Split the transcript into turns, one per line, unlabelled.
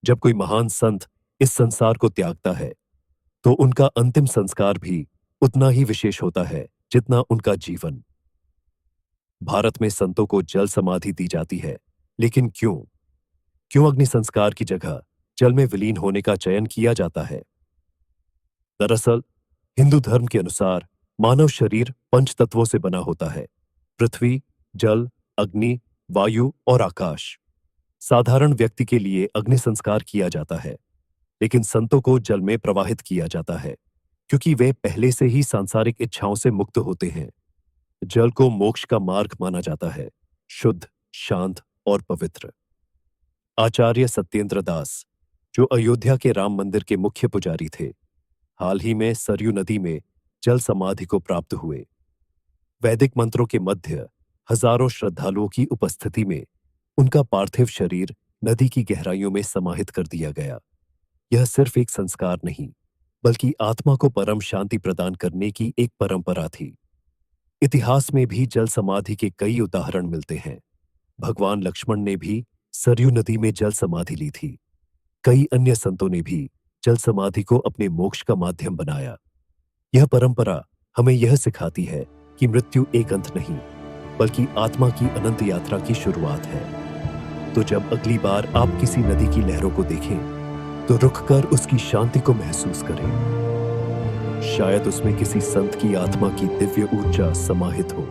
जब कोई महान संत इस संसार को त्यागता है तो उनका अंतिम संस्कार भी उतना ही विशेष होता है जितना उनका जीवन। भारत में संतों को जल समाधि दी जाती है, लेकिन क्यों? क्यों अग्नि संस्कार की जगह जल में विलीन होने का चयन किया जाता है? दरअसल हिंदू धर्म के अनुसार मानव शरीर पंच तत्वों से बना होता है: पृथ्वी, जल, अग्नि, वायु और आकाश। साधारण व्यक्ति के लिए अग्नि संस्कार किया जाता है, लेकिन संतों को जल में प्रवाहित किया जाता है क्योंकि वे पहले से ही सांसारिक इच्छाओं से मुक्त होते हैं। जल को मोक्ष का मार्ग माना जाता है, शुद्ध, शांत और पवित्र। आचार्य सत्येंद्र दास, जो अयोध्या के राम मंदिर के मुख्य पुजारी थे, हाल ही में सरयू नदी में जल समाधि को प्राप्त हुए। वैदिक मंत्रों के मध्य हजारों श्रद्धालुओं की उपस्थिति में उनका पार्थिव शरीर नदी की गहराइयों में समाहित कर दिया गया। यह सिर्फ एक संस्कार नहीं, बल्कि आत्मा को परम शांति प्रदान करने की एक परंपरा थी। इतिहास में भी जल समाधि के कई उदाहरण मिलते हैं। भगवान लक्ष्मण ने भी सरयू नदी में जल समाधि ली थी। कई अन्य संतों ने भी जल समाधि को अपने मोक्ष का माध्यम बनाया। यह परंपरा हमें यह सिखाती है कि मृत्यु एक अंत नहीं, बल्कि आत्मा की अनंत यात्रा की शुरुआत है। तो जब अगली बार आप किसी नदी की लहरों को देखें, तो रुककर उसकी शांति को महसूस करें। शायद उसमें किसी संत की आत्मा की दिव्य ऊर्जा समाहित हो।